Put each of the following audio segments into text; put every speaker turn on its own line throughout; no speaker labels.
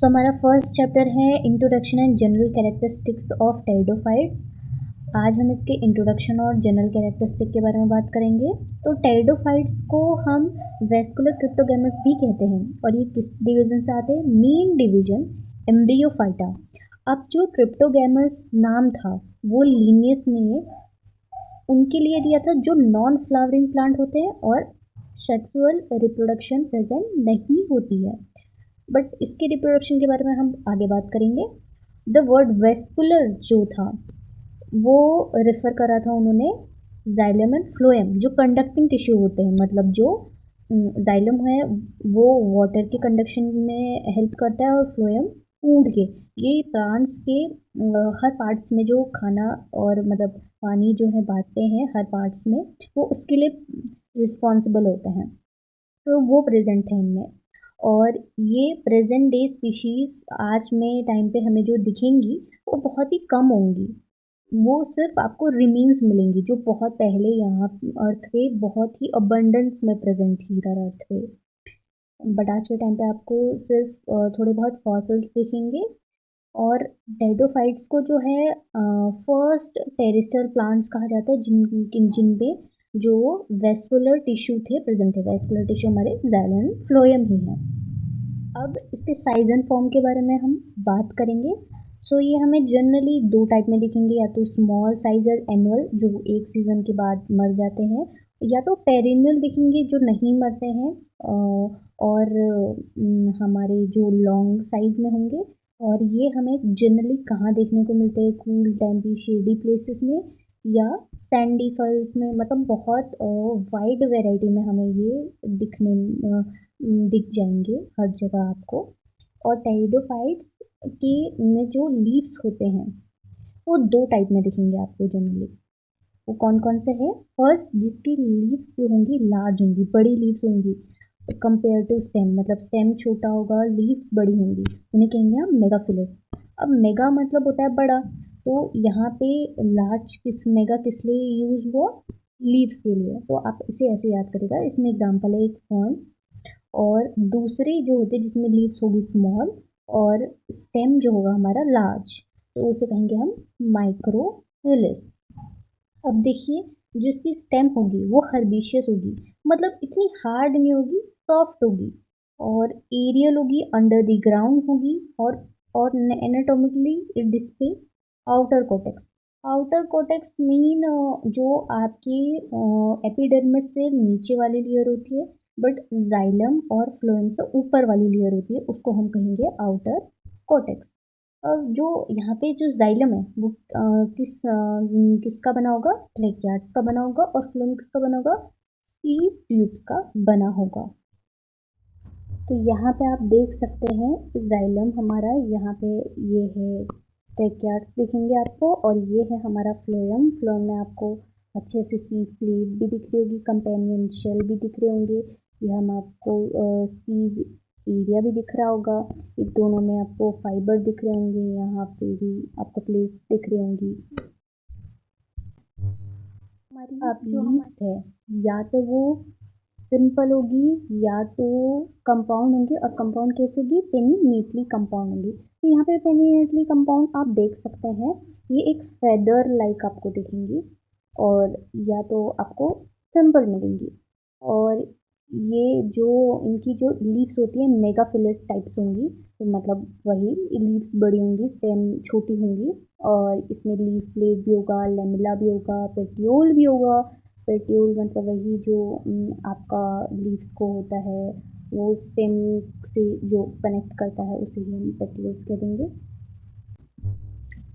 तो हमारा first chapter है introduction and general characteristics of pteridophytes. आज हम इसके इंट्रोडक्शन और जनरल कैरेक्टरिस्टिक के बारे में बात करेंगे। तो टेरिडोफाइट्स को हम वेस्कुलर क्रिप्टोगैमस भी कहते हैं और ये किस डिवीजन से आते हैं? Main division embryophyta. अब जो क्रिप्टोगैमस नाम था वो लिनियस ने उनके लिए दिया था जो नॉन फ्लावरिंग प्लांट होते हैं और सेक्सुअल रिप्रोडक्शन प्रेजेंट नहीं होती है। बट इसके रिप्रोडक्शन के बारे में हम आगे बात करेंगे। द वर्ड वेस्कुलर जो था वो रेफर करा था उन्होंने जाइलम एंड फ्लोएम, जो कंडक्टिंग टिश्यू होते हैं, मतलब जो जाइलम है वो वाटर के कंडक्शन में हेल्प करता है और फ्लोएम फूड के, ये प्लांट्स के हर पार्ट्स में जो खाना और मतलब पानी जो है बांटते हैं हर पार्ट्स में, वो उसके लिए रिस्पॉन्सिबल होते हैं। तो वो प्रेजेंट है इनमें। और ये प्रेजेंट डे स्पीशीज आज में टाइम पे हमें जो दिखेंगी वो बहुत ही कम होंगी। वो सिर्फ आपको रिमेन्स मिलेंगी जो बहुत पहले यहाँ अर्थ पे बहुत ही अबंडेंस में प्रेजेंट थी इधर अर्थ पे। बट आज के टाइम पे आपको सिर्फ थोड़े बहुत फॉसिल्स दिखेंगे। और टेरिडोफाइट्स को जो है फर्स्ट टेरेस्ट्रियल प्लांट्स कहा जाता है जिन पे जो वेस्कुलर टिश्यू थे प्रेजेंट थे। वेस्कुलर टिश्यू हमारे जाइलम एंड फ्लोएम ही है। अब इसके साइज एंड फॉर्म के बारे में हम बात करेंगे। सो ये हमें जनरली दो टाइप में दिखेंगे, या तो स्मॉल साइज एनुअल जो एक सीजन के बाद मर जाते हैं, या तो पेरिनियल दिखेंगे जो नहीं मरते हैं और हमारे जो लॉन्ग साइज में होंगे। और ये हमें जनरली कहाँ देखने को मिलते हैं? कूल टेम्पी शेडी प्लेसेस में या सैंडी सॉइल्स में, मतलब बहुत वाइड वैरायटी में हमें ये दिख जाएंगे हर जगह आपको। और टेरिडोफाइट्स के में जो लीव्स होते हैं वो दो टाइप में दिखेंगे आपको जनरली। वो कौन कौन से हैं? फर्स्ट, जिसकी लीव्स जो होंगी लार्ज होंगी, बड़ी लीव्स होंगी कंपेयर टू स्टेम, मतलब स्टेम छोटा होगा लीव्स बड़ी होंगी, उन्हें कहेंगे हम मेगाफिलस। अब मेगा मतलब होता है बड़ा, तो यहाँ पे लार्ज मेगा किस लिए यूज हुआ? लीव्स के लिए। तो आप इसे ऐसे याद करेगा। इसमें एग्जाम्पल है एक फर्न, और दूसरी जो होती है जिसमें लीव्स होगी स्मॉल और स्टेम जो होगा हमारा लार्ज, तो उसे कहेंगे हम माइक्रोफिलिस। अब देखिए, जो इसकी स्टेम होगी वो हर्बिशियस होगी, मतलब इतनी हार्ड नहीं होगी, सॉफ्ट होगी और एरियल होगी, अंडर द ग्राउंड होगी। और anatomically display outer cortex. Outer cortex mean जो आपकी एपिडर्मिस से नीचे वाली लेयर होती है, बट जाइलम और फ्लोएम से ऊपर वाली लेयर होती है, उसको हम कहेंगे आउटर कोटेक्स। जो यहाँ पे जो जाइलम है वो किसका बना होगा? ट्रेकियाट्स का बना होगा। और फ्लोएम किसका बना होगा? सीव ट्यूब का बना होगा। तो यहाँ पे आप देख सकते हैं जाइलम हमारा, यहाँ पे ये है ट्रेकियाट्स दिखेंगे आपको, और ये है हमारा फ्लोएम। फ्लोएम में आपको अच्छे से सीव प्लेट भी दिख रही होगी, कंपेनियन शेल भी दिख रहे होंगे, ये हम आपको सीव एरिया भी दिख रहा होगा। इन दोनों में आपको फाइबर दिख रहे होंगे, यहाँ पे भी आपको प्लेट्स दिख रही होंगी। अब लीव्स है, या तो वो सिंपल होगी या तो कंपाउंड होंगी, और कंपाउंड कैसे होगी? पेनिनेटली कंपाउंड होंगी। तो यहाँ पे पेनिनेटली कंपाउंड आप देख सकते हैं, ये एक फेदर लाइक आपको दिखेंगी, और या तो आपको सिंपल मिलेंगी। और ये जो इनकी जो लीव्स होती है मेगाफिलस टाइप्स होंगी, तो मतलब वही लीव्स बड़ी होंगी, स्टेम छोटी होंगी, और इसमें लीफ प्लेट भी होगा, लेमिला भी होगा, पेटियोल भी होगा। पेटियोल मतलब वही जो आपका लीफ को होता है, वो स्टेम से जो कनेक्ट करता है उसे ही हम पेटियोल्स कह देंगे।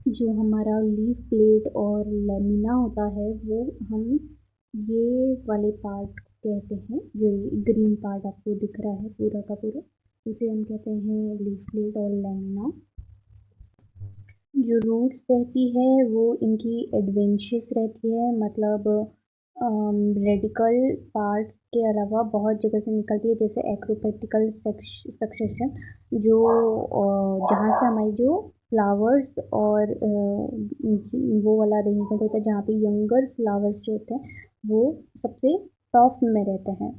जो हमारा लीफ प्लेट और लेमिना होता है वो हम ये वाले पार्ट कहते हैं, जो ग्रीन पार्ट आपको दिख रहा है पूरा का पूरा, उसे हम कहते हैं लीफ प्लेट और लेमिना। जो रूट्स रहती है वो इनकी एडवेंशियस रहती है, मतलब रेडिकल पार्ट के अलावा बहुत जगह से निकलती है, जैसे एक्रोपेटिकल सक्सेशन, जो जहाँ से हमारी जो फ्लावर्स और वो वाला अरेंजमेंट होता है जहाँ पे यंगर फ्लावर्स जो होते हैं वो सबसे टॉप में रहते हैं।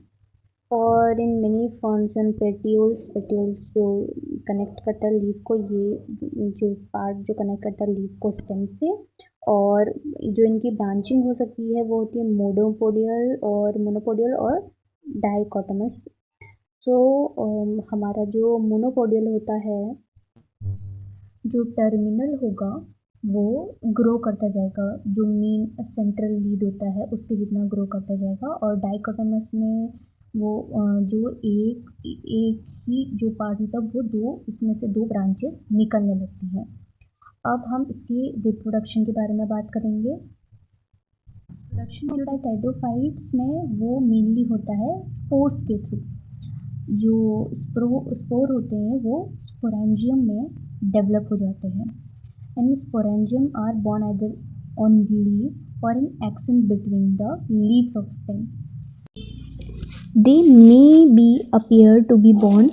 और इन मिनी फर्न्स एंड पेटियोल्स जो कनेक्ट करता है लीफ को, ये जो पार्ट जो कनेक्ट करता है लीफ को स्टेम से, और जो इनकी ब्रांचिंग हो सकती है वो होती है मोनोपोडियल और डाइकोटमस। सो हमारा जो मोनोपोडियल होता है, जो टर्मिनल होगा वो ग्रो करता जाएगा, जो मेन सेंट्रल लीड होता है उसके जितना ग्रो करता जाएगा। और डाइकोटमस में वो जो एक एक ही जो पार्ट होता है वो दो, इसमें से दो ब्रांचेस निकलने लगती हैं। अब हम इसकी रिप्रोडक्शन के बारे में बात करेंगे। रिप्रोडक्शन जो टाइडोफाइट्स में वो मेनली होता है स्पोर्स के थ्रू। जो स्पोर होते हैं वो स्पोरेंजियम में डेवलप हो जाते हैं, and sporangium are born either on leaf or in axon between the leaves of stem. They may be appear to be born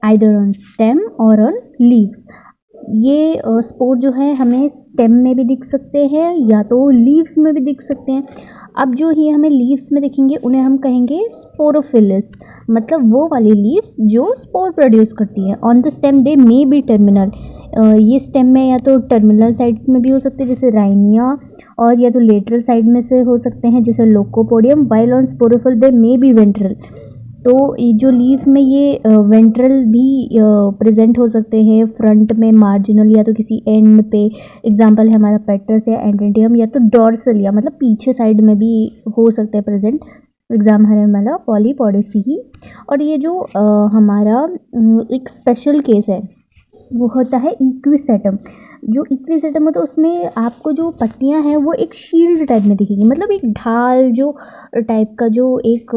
either on stem or on leaves. ये spore जो है हमें stem में भी दिख सकते हैं या तो लीव्स में भी दिख सकते हैं। अब जो ये हमें लीव्स में दिखेंगे उन्हें हम कहेंगे स्पोरोफिलिस, मतलब वो वाली लीव्स जो स्पोर प्रोड्यूस करती हैं। On the stem they may B terminal, ये स्टेम में या तो टर्मिनल साइड्स में भी हो सकते हैं जैसे राइनिया, और या तो लेटरल साइड में से हो सकते हैं जैसे lycopodium, while on sporophyll they may be ventral. तो ये जो लीव्स में ये वेंट्रल भी प्रेजेंट हो सकते हैं, फ्रंट में मार्जिनल या तो किसी एंड पे। एग्जांपल है हमारा पेटर्स या एंटेडियम, या तो डॉर्सल या मतलब पीछे साइड में भी हो सकते हैं प्रेजेंट। एग्जाम है हमारा पॉलीपोडेसी। और ये जो हमारा एक स्पेशल केस है वो होता है इक्विसेटम। जो इक्विसेटम होता है उसमें आपको जो पत्तियां हैं वो एक शील्ड टाइप में दिखेगी, मतलब एक ढाल जो टाइप का जो एक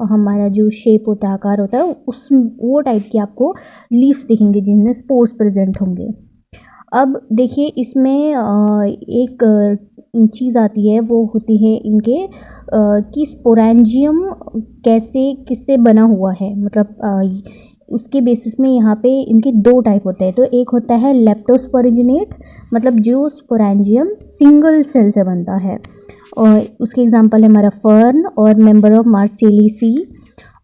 हमारा जो शेप होता है, आकार होता है, उस वो टाइप की आपको लीव्स दिखेंगे जिनमें स्पोर्स प्रेजेंट होंगे। अब देखिए इसमें एक चीज़ आती है, वो होती है इनके कि स्पोरेंजियम कैसे किससे बना हुआ है, मतलब उसके बेसिस में यहाँ पे इनके दो टाइप होते हैं। तो एक होता है लेप्टोस्पोरेंजिनेट, मतलब जो स्पोरेंजियम सिंगल सेल से बनता है, और उसके एग्जांपल है हमारा फर्न और मेंबर ऑफ मार्सेलिसी।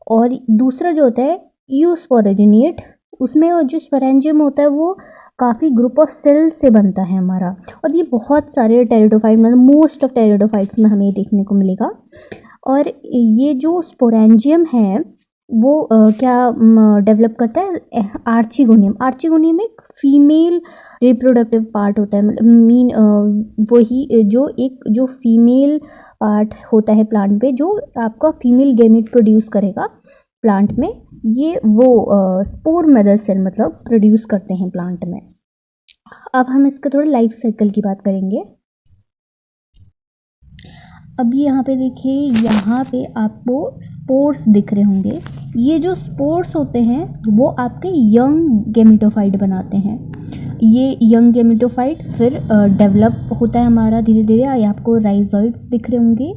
और दूसरा जो होता है यूस्पोरेंजिनेट, उसमें जो स्पोरेंजियम होता है वो काफ़ी ग्रुप ऑफ सेल्स से बनता है हमारा। और ये बहुत सारे टेरिडोफाइट, मतलब मोस्ट ऑफ टेरिडोफाइट्स में हमें ये देखने को मिलेगा। और ये जो स्पोरेंजियम है वो क्या डेवलप करता है, आर्चिगोनियम। आर्चिगोनियम एक फीमेल रिप्रोडक्टिव पार्ट होता है, मतलब वही जो एक जो फीमेल पार्ट होता है प्लांट पे, जो आपका फीमेल गैमेट प्रोड्यूस करेगा प्लांट में, ये वो स्पोर मदर सेल मतलब प्रोड्यूस करते हैं प्लांट में। अब हम इसका थोड़ा लाइफ साइकिल की बात करेंगे। अभी यहाँ पे देखिए, यहाँ पे आपको स्पोर्स दिख रहे होंगे। ये जो स्पोर्स होते हैं वो आपके यंग गैमेटोफाइट बनाते हैं। ये यंग गैमेटोफाइट फिर डेवलप होता है हमारा धीरे धीरे। आपको राइजोइड्स दिख रहे होंगे,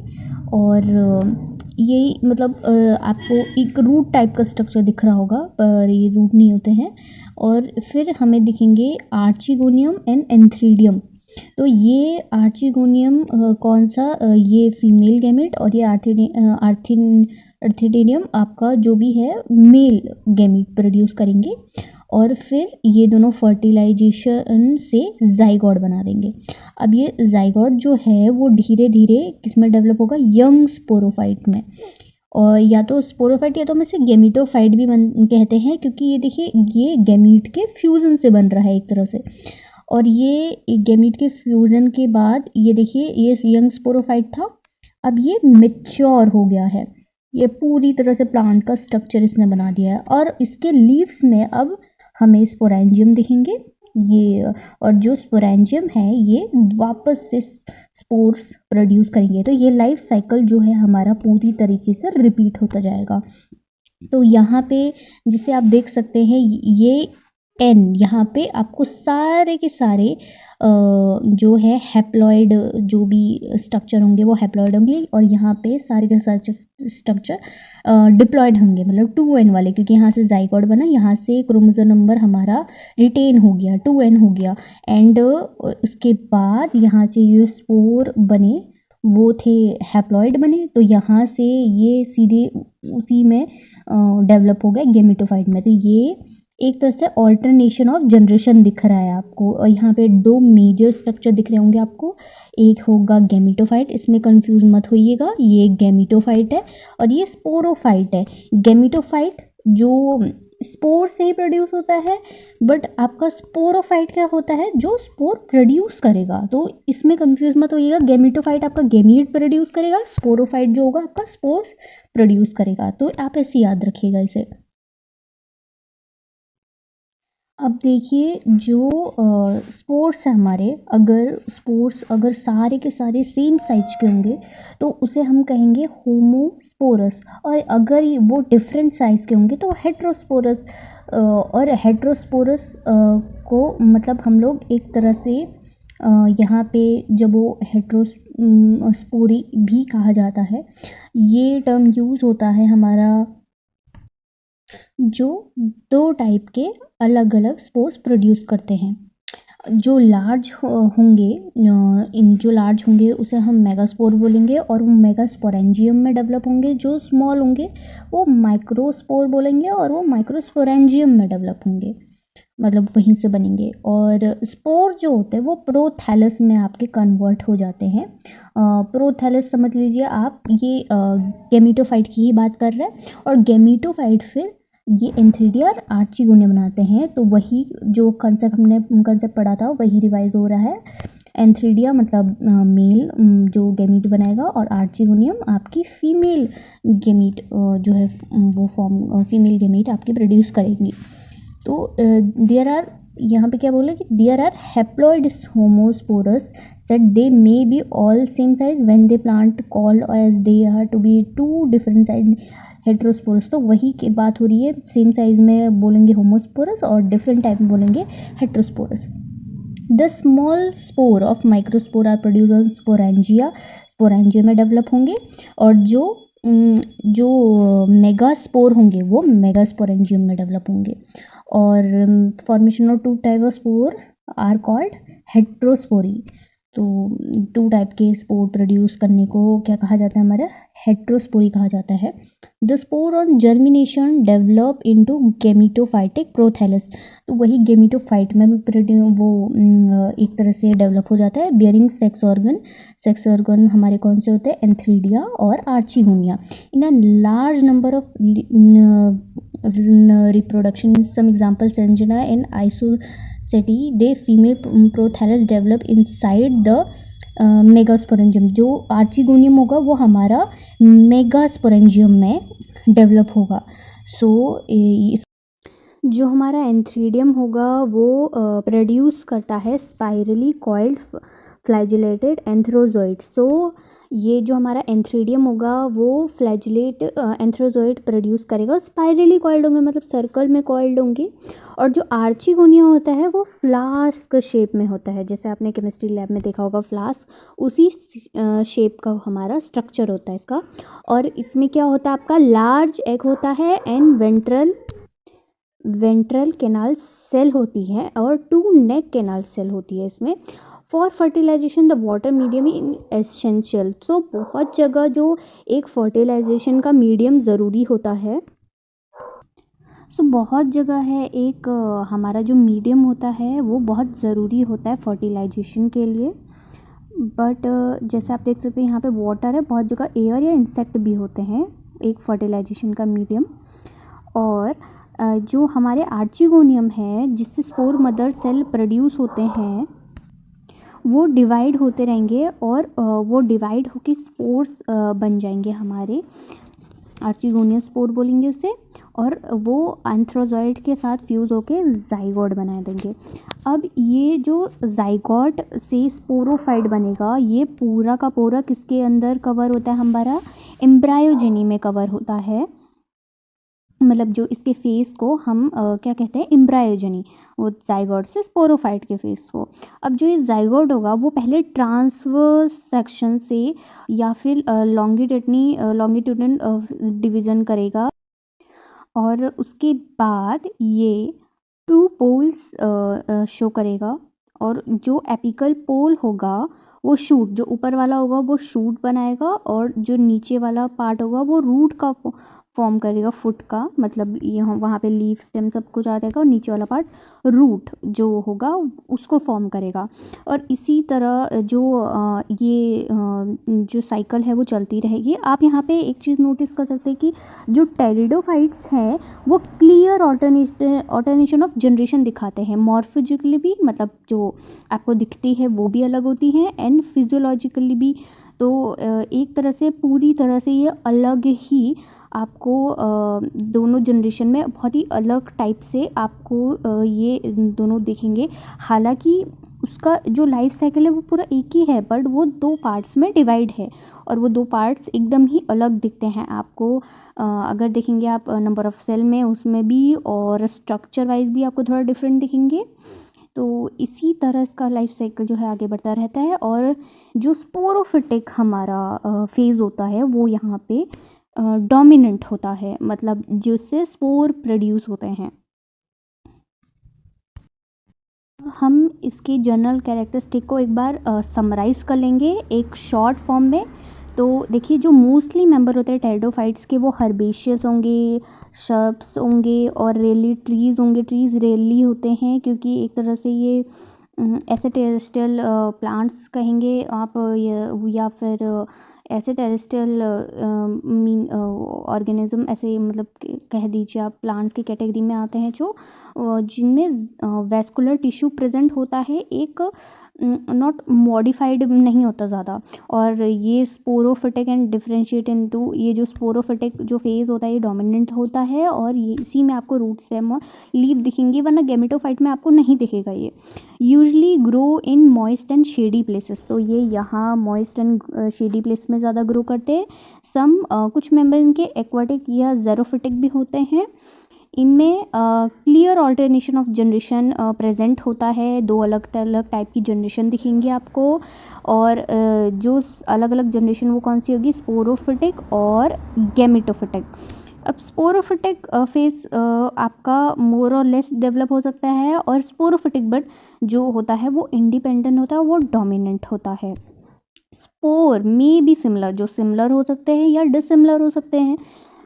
और यही मतलब आपको एक रूट टाइप का स्ट्रक्चर दिख रहा होगा, पर ये रूट नहीं होते हैं। और फिर हमें दिखेंगे आर्चिगोनियम एंड एंथ्रीडियम। तो ये आर्चिगोनियम कौन सा, ये फीमेल गैमेट, और ये आर्थिडियम आपका जो भी है मेल गैमेट प्रोड्यूस करेंगे। और फिर ये दोनों फर्टिलाइजेशन से जाइगोट बना देंगे। अब ये जाइगोट जो है वो धीरे धीरे किसमें डेवलप होगा, यंग स्पोरोफाइट में। और या तो स्पोरोफाइट या तो हम इसे गैमेटोफाइट भी कहते हैं, क्योंकि ये देखिए ये गैमेट के फ्यूजन से बन रहा है एक तरह से। और ये गैमेट के फ्यूजन के बाद ये देखिए ये यंग स्पोरोफाइट था, अब ये मैच्योर हो गया है। ये पूरी तरह से प्लांट का स्ट्रक्चर इसने बना दिया है। और इसके लीव्स में अब हमें स्पोरेंजियम दिखेंगे ये, और जो स्पोरेंजियम है ये वापस से स्पोर्स प्रोड्यूस करेंगे। तो ये लाइफ साइकिल जो है हमारा पूरी तरीके से रिपीट होता जाएगा। तो यहाँ पे जिसे आप देख सकते हैं ये एन, यहाँ पे आपको सारे के सारे जो है हैप्लॉइड जो भी स्ट्रक्चर होंगे वो हैप्लॉइड होंगे, और यहाँ पे सारे के सारे स्ट्रक्चर डिप्लॉयड होंगे, मतलब 2n वाले, क्योंकि यहाँ से जाइगोट बना, यहाँ से क्रोमोसोम नंबर हमारा रिटेन हो गया, 2n हो गया। एंड उसके बाद यहाँ से ये स्पोर बने, वो थे हैप्लॉइड बने, तो यहाँ से ये सीधे उसी में डेवलप हो गए गेमेटोफाइट में। तो ये एक तरह से ऑल्टरनेशन ऑफ जनरेशन दिख रहा है आपको, और यहाँ पे दो मेजर स्ट्रक्चर दिख रहे होंगे आपको। एक होगा गेमेटोफाइट, इसमें कंफ्यूज मत होइएगा, ये गेमेटोफाइट है और ये स्पोरोफाइट है। गेमेटोफाइट जो स्पोर से ही प्रोड्यूस होता है, बट आपका स्पोरोफाइट क्या होता है, जो स्पोर प्रोड्यूस करेगा। तो इसमें कंफ्यूज मत होइएगा, गेमेटोफाइट आपका गेमीट प्रोड्यूस करेगा, स्पोरोफाइट जो होगा आपका स्पोर्स प्रोड्यूस करेगा। तो आप ऐसे याद रखिएगा इसे। अब देखिए, जो स्पोर्स है हमारे, अगर स्पोर्स अगर सारे के सारे सेम साइज के होंगे तो उसे हम कहेंगे होमोस्पोरस, और अगर वो डिफरेंट साइज के होंगे तो हेट्रोस्पोरस। और हेट्रोस्पोरस को मतलब हम लोग एक तरह से यहाँ पे जब वो हेट्रोस्पोरी भी कहा जाता है, ये टर्म यूज़ होता है हमारा जो दो टाइप के अलग अलग स्पोर्स प्रोड्यूस करते हैं। जो लार्ज होंगे, जो लार्ज होंगे उसे हम मेगास्पोर बोलेंगे, और वो मेगास्पोरेंजियम में डेवलप होंगे। जो स्मॉल होंगे वो माइक्रोस्पोर बोलेंगे, और वो माइक्रोस्पोरेंजियम में डेवलप होंगे, मतलब वहीं से बनेंगे। और स्पोर जो होते हैं वो प्रोथैलस में आपके कन्वर्ट हो जाते हैं। प्रोथैलस समझ लीजिए आप, ये गेमिटोफाइट की ही बात कर रहे हैं, और गेमिटोफाइट फिर ये एंथ्रीडिया और आर्चीगोनिया बनाते हैं। तो वही जो कंसेप्ट हमने कंसेप्ट पढ़ा था वही रिवाइज हो रहा है। एंथ्रीडिया मतलब मेल जो गेमीट बनाएगा, और आर्चीगोनियम आपकी फीमेल गेमीट जो है वो फॉर्म फीमेल गेमीट आपकी प्रोड्यूस करेंगी। तो देयर आर, यहाँ पे क्या बोला कि there are haploid homosporous set they may be all same size when they plant called as they are to be two different size heterosporous. तो वही की बात हो रही है, सेम साइज में बोलेंगे होमोस्पोरस और डिफरेंट टाइप में बोलेंगे heterosporous. The small spore of microspore are produce sporangia, sporangia में डेवलप होंगे। और जो मेगास्पोर होंगे वो मेगास्पोरेंजियम में डेवलप होंगे। और formation of two type of spore are called heterospory. तो टू टाइप के स्पोर प्रोड्यूस करने को क्या कहा जाता है, हमारा हेट्रोस्पोरी कहा जाता है। The spore on germination develop into gametophytic prothallus. तो वही गेमिटोफाइट में भी वो एक तरह से डेवलप हो जाता है, bearing sex organ. Sex organ हमारे कौन से होते हैं, एंथ्रीडिया और archegonia. In a large number of reproduction. Some examples, angina and isocety, they female prothallus develop inside the megasporangium. जो आर्चीगोनियम होगा वो हमारा मेगास्पोरेंजियम में डेवलप होगा। सो जो हमारा एंथ्रीडियम होगा वो प्रोड्यूस करता है स्पाइरली कॉइल्ड फ्लैजिलेटेड एंथ्रोजोइड। सो ये जो हमारा एंथ्रीडियम होगा वो फ्लैजिलेट एंथ्रोजोइड प्रोड्यूस करेगा, स्पाइरली कॉइल्ड होंगे मतलब सर्कल में कॉइल्ड होंगे। और जो आर्चीगोनिया होता है वो फ्लास्क शेप में होता है, जैसे आपने केमिस्ट्री लैब में देखा होगा फ्लास्क, उसी शेप का हमारा स्ट्रक्चर होता है इसका। और इसमें क्या होता है, आपका लार्ज एग होता है एंड वेंट्रल कैनाल सेल होती है, और टू नेक कैनाल सेल होती है इसमें। For fertilization the water medium in essential. So बहुत जगह जो एक फर्टिलाइजेशन का मीडियम ज़रूरी होता है, सो बहुत जगह है एक हमारा जो मीडियम होता है वो बहुत ज़रूरी होता है फर्टिलाइजेशन के लिए। बट जैसे आप देख सकते हैं यहाँ पे वाटर है, बहुत जगह एयर या इंसेक्ट भी होते हैं एक फर्टिलाइजेशन का मीडियम। और जो हमारे आर्चीगोनियम है जिससे स्पोर मदर सेल प्रोड्यूस होते हैं वो डिवाइड होते रहेंगे, और वो डिवाइड होके स्पोर्स बन जाएंगे हमारे, आर्चीगोनियम स्पोर बोलेंगे उसे। और वो एंथ्रोजॉइड के साथ फ्यूज़ होके जाइगोट बना देंगे। अब ये जो जाइगोट से स्पोरोफाइट बनेगा, ये पूरा का पूरा किसके अंदर कवर होता है, हमारा एम्ब्रायोजेनी में कवर होता है। मतलब जो इसके फेस को हम क्या कहते हैं, एम्ब्रायोजेनी, वो जाइगोट से स्पोरोफाइट के फेस को। अब जो ये जाइगोट होगा वो पहले ट्रांसवर्स सेक्शन से या फिर लॉन्गिट्यूडनल डिवीज़न करेगा, और उसके बाद ये टू पोल्स शो करेगा। और जो एपिकल पोल होगा वो शूट, जो ऊपर वाला होगा वो शूट बनाएगा और जो नीचे वाला पार्ट होगा वो रूट का फॉर्म करेगा, फुट का, मतलब यहाँ वहाँ पे लीफ स्टेम सब कुछ आ जाएगा और नीचे वाला पार्ट रूट जो होगा उसको फॉर्म करेगा। और इसी तरह जो साइकिल है वो चलती रहेगी। आप यहाँ पे एक चीज़ नोटिस कर सकते हैं कि जो टेरिडोफाइट्स हैं वो क्लियर ऑल्टरनेशन ऑफ जनरेशन दिखाते हैं, मॉर्फोलॉजिकली भी, मतलब जो आपको दिखती है वो भी अलग होती हैं, एंड फिजियोलॉजिकली भी। तो एक तरह से पूरी तरह से ये अलग ही आपको दोनों जनरेशन में बहुत ही अलग टाइप से आपको ये दोनों दिखेंगे। हालांकि उसका जो लाइफ साइकिल है वो पूरा एक ही है, बट वो 2 पार्ट्स में डिवाइड है और वो 2 पार्ट्स एकदम ही अलग दिखते हैं आपको। अगर देखेंगे आप नंबर ऑफ सेल में, उसमें भी, और स्ट्रक्चर वाइज भी आपको थोड़ा डिफरेंट दिखेंगे। तो इसी तरह इसका लाइफ साइकिल जो है आगे बढ़ता रहता है। और जो स्पोरोफिटिक हमारा फेज़ होता है वो यहाँ पे डोमिनेंट होता है, मतलब जिससे स्पोर प्रोड्यूस होते हैं। हम इसके जनरल कैरेक्टरिस्टिक को एक बार समराइज़ कर लेंगे एक शॉर्ट फॉर्म में। तो देखिए, जो मोस्टली मेंबर होते हैं टेरिडोफाइट्स के वो हर्बेशियस होंगे, श्रब्स होंगे और रेयरली ट्रीज़ होंगे। ट्रीज़ रेयरली होते हैं क्योंकि एक तरह से ये ऐसे टेरेस्ट्रियल प्लांट्स कहेंगे आप, या फिर ऐसे टेरेस्ट्रियल मीन ऑर्गेनिज्म, ऐसे मतलब कह दीजिए आप, प्लांट्स की कैटेगरी में आते हैं जो जिनमें वैस्कुलर टिश्यू प्रेजेंट होता है, एक नॉट मॉडिफाइड नहीं होता ज़्यादा। और ये स्पोरोफिटिक एंड डिफरेंशिएट इनटू, ये जो स्पोरोफिटिक जो फेज़ होता है ये डोमिनेंट होता है और ये इसी में आपको रूट स्टेम और लीफ दिखेंगी, वरना गेमेटोफाइट में आपको नहीं दिखेगा। ये usually grow in moist and shady places, तो ये यहाँ मॉइस्ट एंड शेडी प्लेस में ज़्यादा ग्रो करते हैं। कुछ मेंबर इनके एक्वाटिक या जेरोफिटिक भी होते हैं। इनमें clear alternation of generation present होता है, 2 अलग अलग टाइप की जनरेशन दिखेंगी आपको। और जो अलग अलग जनरेशन वो कौन सी होगी, स्पोरोफिटिक और गेमेटोफिटिक। अब स्पोरोफिटिक फेज आपका मोर और लेस डेवलप हो सकता है, और स्पोरोफिटिक बट जो होता है वो इंडिपेंडेंट होता है, वो डोमिनेंट होता है। स्पोर में भी सिमिलर, जो सिमिलर हो सकते हैं या डिसिमिलर हो सकते हैं।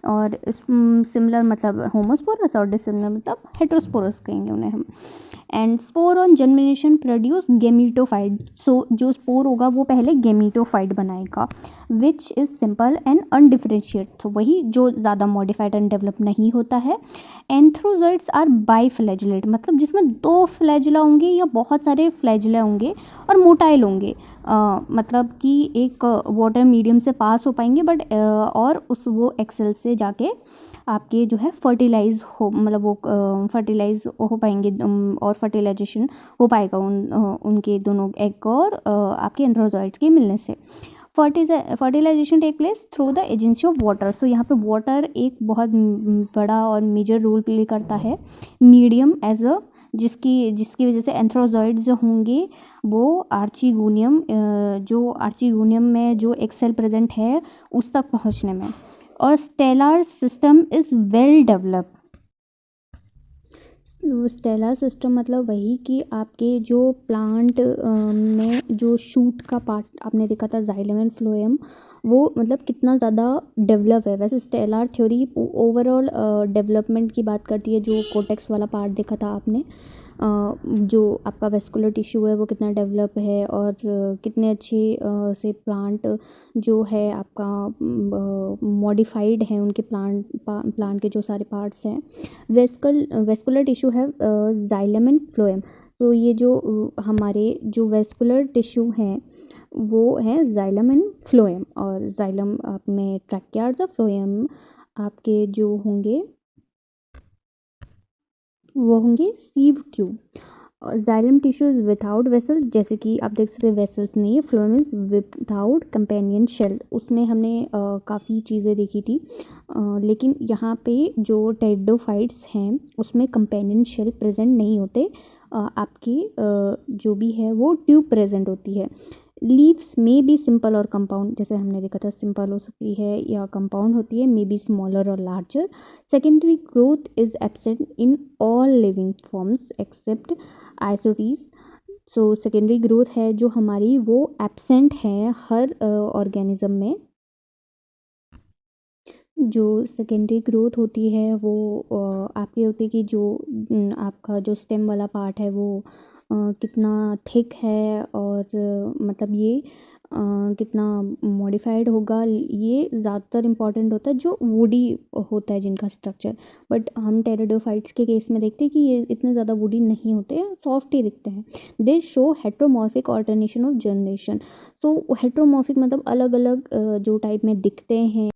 और सिमिलर मतलब होमोस्पोरस और डिसिमिलर मतलब हेटेरोस्पोरस कहेंगे उन्हें हम। And spore on germination produce gametophyte, so जो स्पोर होगा वो पहले गेमीटोफाइट बनाएगा, which is simple and undifferentiate, तो वही जो ज़्यादा मॉडिफाइड एंड डेवलप नहीं होता है। एंथ्रोजोइड्स आर बाईफ्लैजिलेट, मतलब जिसमें 2 फ्लैजिला होंगे या बहुत सारे फ्लैजिला होंगे और मोटाइल होंगे। मतलब कि एक वाटर मीडियम से पास हो पाएंगे, बट और वो एक्सेल से जाके आपके जो है फर्टिलाइज हो, मतलब वो फर्टिलाइज हो पाएंगे, और फर्टिलाइजेशन हो पाएगा उनके दोनों एग और आपके एंथ्रोजॉइड्स के मिलने से। Fertilization take place through the agency of water, so यहाँ पे वाटर एक बहुत बड़ा और मेजर रोल प्ले करता है मीडियम एज अ, जिसकी वजह से एंथ्रोजॉइड्स जो होंगे वो आर्चीगोनियम में जो एक्सेल प्रेजेंट है उस तक पहुँचने में। और stellar system is well develop. Stellar system मतलब वही कि आपके जो प्लांट में जो शूट का पार्ट आपने देखा था, जाइलम एंड फ्लोएम, वो मतलब कितना ज़्यादा डेवलप है। वैसे स्टेलर थ्योरी ओवरऑल डेवलपमेंट की बात करती है, जो कोटेक्स वाला पार्ट देखा था आपने, जो आपका वेस्कुलर टिश्यू है वो कितना डेवलप है, और कितने अच्छे से प्लांट जो है आपका मॉडिफाइड है, उनके प्लांट के जो सारे पार्ट्स हैं। वेस्कुलर टिश्यू है जाइलम एंड फ्लोएम, तो ये जो हमारे जो वेस्कुलर टिश्यू हैं वो है जाइलम एंड फ्लोएम। और जाइलम आप में ट्रैकियार्ड्स और फ्लोएम आपके जो होंगे वो होंगे sieve tube. Xylem tissue is without vessel, जैसे कि आप देख सकते हैं वेसल्स नहीं है। Phloem is without companion cell, उसमें हमने काफ़ी चीज़ें देखी थी, लेकिन यहाँ पे जो टेरिडोफाइट्स हैं उसमें कंपेनियन शेल प्रेजेंट नहीं होते। आपकी जो भी है वो ट्यूब प्रेजेंट होती है। लीव्स में बी सिंपल और कंपाउंड, जैसे हमने देखा था सिंपल हो सकती है या कंपाउंड होती है, मे बी स्मॉलर और larger. Secondary growth is absent in all living forms except isoetes. So secondary growth है जो हमारी वो एब्सेंट है हर ऑर्गेनिज्म में। जो सेकेंडरी ग्रोथ होती है वो आपकी होती है कि जो आपका जो स्टेम वाला पार्ट है वो कितना थिक है और मतलब ये कितना मॉडिफाइड होगा, ये ज़्यादातर इम्पॉर्टेंट होता है जो वुडी होता है जिनका स्ट्रक्चर। बट हम टेरिडोफाइट्स के केस में देखते हैं कि ये इतने ज़्यादा वुडी नहीं होते, सॉफ्ट ही दिखते हैं। दे show heteromorphic alternation of generation. So heteromorphic मतलब अलग अलग जो टाइप में दिखते हैं